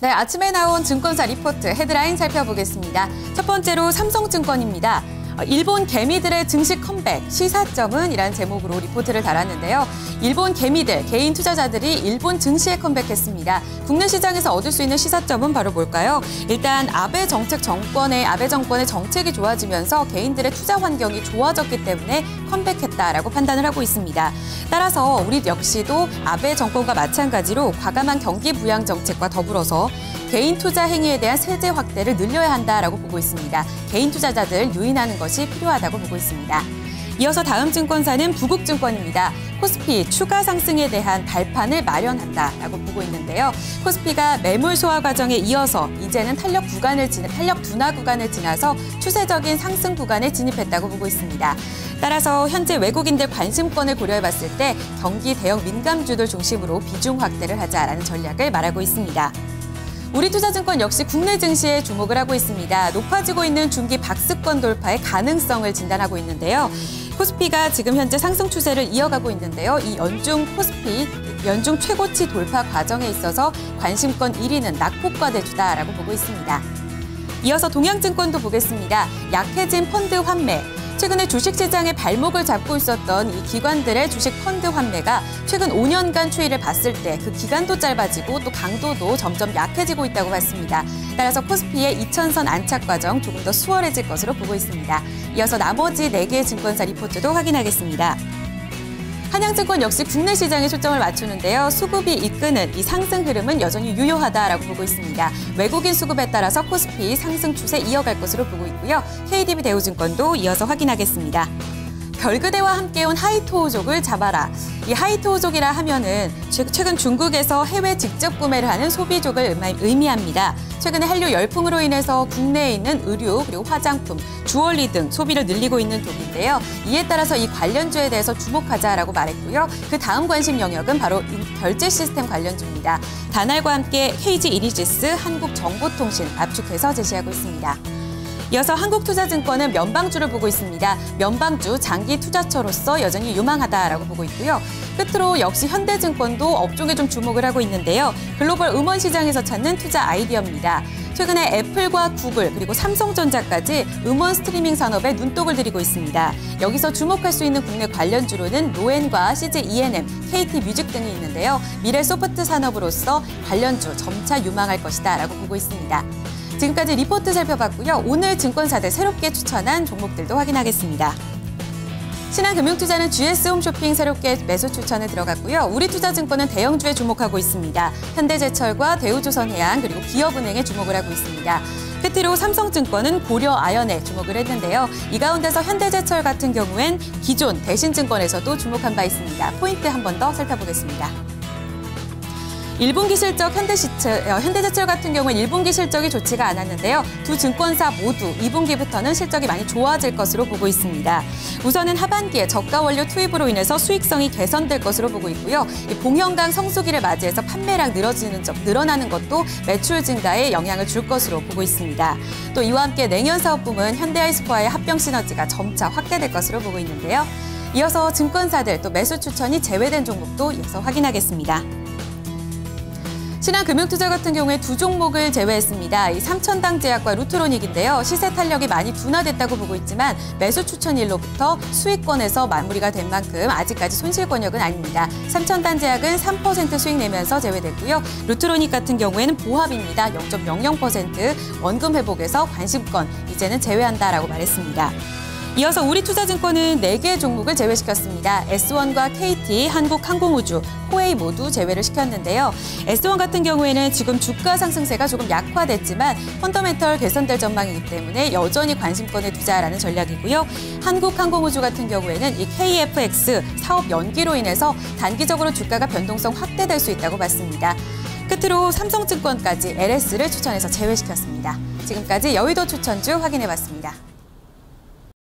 네, 아침에 나온 증권사 리포트 헤드라인 살펴보겠습니다. 첫 번째로 삼성증권입니다. 일본 개미들의 증시 컴백, 시사점은? 이란 제목으로 리포트를 달았는데요. 일본 개미들, 개인 투자자들이 일본 증시에 컴백했습니다. 국내 시장에서 얻을 수 있는 시사점은 바로 뭘까요? 일단 아베 정권의 정책이 좋아지면서 개인들의 투자 환경이 좋아졌기 때문에 컴백했다라고 판단을 하고 있습니다. 따라서 우리 역시도 아베 정권과 마찬가지로 과감한 경기 부양 정책과 더불어서 개인 투자 행위에 대한 세제 확대를 늘려야 한다라고 보고 있습니다. 개인 투자자들 유인하는 것이 필요하다고 보고 있습니다. 이어서 다음 증권사는 부국증권입니다. 코스피 추가 상승에 대한 발판을 마련한다라고 보고 있는데요. 코스피가 매물 소화 과정에 이어서 이제는 탄력 둔화 구간을 지나서 추세적인 상승 구간에 진입했다고 보고 있습니다. 따라서 현재 외국인들 관심권을 고려해봤을 때 경기 대형 민감주들 중심으로 비중 확대를 하자라는 전략을 말하고 있습니다. 우리투자증권 역시 국내 증시에 주목을 하고 있습니다. 높아지고 있는 중기 박스권 돌파의 가능성을 진단하고 있는데요. 코스피가 지금 현재 상승 추세를 이어가고 있는데요. 이 연중 최고치 돌파 과정에 있어서 관심권 1위는 낙폭과 대주다라고 보고 있습니다. 이어서 동양증권도 보겠습니다. 약해진 펀드 환매. 최근에 주식시장의 발목을 잡고 있었던 이 기관들의 주식 펀드 환매가 최근 5년간 추이를 봤을 때 그 기간도 짧아지고 또 강도도 점점 약해지고 있다고 봤습니다. 따라서 코스피의 2000선 안착 과정 조금 더 수월해질 것으로 보고 있습니다. 이어서 나머지 4개의 증권사 리포트도 확인하겠습니다. 한양증권 역시 국내 시장에 초점을 맞추는데요. 수급이 이끄는 이 상승 흐름은 여전히 유효하다라고 보고 있습니다. 외국인 수급에 따라서 코스피 상승 추세 이어갈 것으로 보고 있고요. KDB 대우증권도 이어서 확인하겠습니다. 별그대와 함께 온 하이토우족을 잡아라. 이 하이토우족이라 하면은 최근 중국에서 해외 직접 구매를 하는 소비족을 의미합니다. 최근에 한류 열풍으로 인해서 국내에 있는 의류, 그리고 화장품, 주얼리 등 소비를 늘리고 있는 독인데요. 이에 따라서 이 관련주에 대해서 주목하자라고 말했고요. 그 다음 관심 영역은 바로 결제 시스템 관련주입니다. 다날과 함께 KG 이니지스, 한국정보통신 압축해서 제시하고 있습니다. 이어서 한국투자증권은 면방주를 보고 있습니다. 면방주 장기 투자처로서 여전히 유망하다라고 보고 있고요. 끝으로 역시 현대증권도 업종에 좀 주목을 하고 있는데요. 글로벌 음원 시장에서 찾는 투자 아이디어입니다. 최근에 애플과 구글 그리고 삼성전자까지 음원 스트리밍 산업에 눈독을 들이고 있습니다. 여기서 주목할 수 있는 국내 관련주로는 로엔과 CJ ENM, KT 뮤직 등이 있는데요. 미래 소프트 산업으로서 관련주 점차 유망할 것이다라고 보고 있습니다. 지금까지 리포트 살펴봤고요. 오늘 증권사들 새롭게 추천한 종목들도 확인하겠습니다. 신한금융투자는 GS 홈쇼핑 새롭게 매수 추천에 들어갔고요. 우리투자증권은 대형주에 주목하고 있습니다. 현대제철과 대우조선해양 그리고 기업은행에 주목을 하고 있습니다. 끝으로 삼성증권은 고려아연에 주목을 했는데요. 이 가운데서 현대제철 같은 경우엔 기존 대신증권에서도 주목한 바 있습니다. 포인트 한 번 더 살펴보겠습니다. 1분기 실적 현대제철 같은 경우는 1분기 실적이 좋지가 않았는데요. 두 증권사 모두 2분기부터는 실적이 많이 좋아질 것으로 보고 있습니다. 우선은 하반기에 저가 원료 투입으로 인해서 수익성이 개선될 것으로 보고 있고요. 봉현강 성수기를 맞이해서 판매량 늘어나는 것도 매출 증가에 영향을 줄 것으로 보고 있습니다. 또 이와 함께 내년 사업부문 현대아이스코아의 합병 시너지가 점차 확대될 것으로 보고 있는데요. 이어서 증권사들 또 매수 추천이 제외된 종목도 이어서 확인하겠습니다. 신한금융투자 같은 경우에 두 종목을 제외했습니다. 이 삼천당제약과 루트로닉인데요. 시세 탄력이 많이 둔화됐다고 보고 있지만 매수 추천일로부터 수익권에서 마무리가 된 만큼 아직까지 손실 권역은 아닙니다. 삼천당제약은 3% 수익 내면서 제외됐고요. 루트로닉 같은 경우에는 보합입니다. 0.00% 원금 회복에서 관심권 이제는 제외한다라고 말했습니다. 이어서 우리투자증권은 4개의 종목을 제외시켰습니다. S1과 KT, 한국항공우주, 호웨이 모두 제외를 시켰는데요. S1 같은 경우에는 지금 주가 상승세가 조금 약화됐지만 펀더멘털 개선될 전망이기 때문에 여전히 관심권에 두자라는 전략이고요. 한국항공우주 같은 경우에는 이 KFX 사업 연기로 인해서 단기적으로 주가가 변동성 확대될 수 있다고 봤습니다. 끝으로 삼성증권까지 LS를 추천해서 제외시켰습니다. 지금까지 여의도 추천주 확인해봤습니다.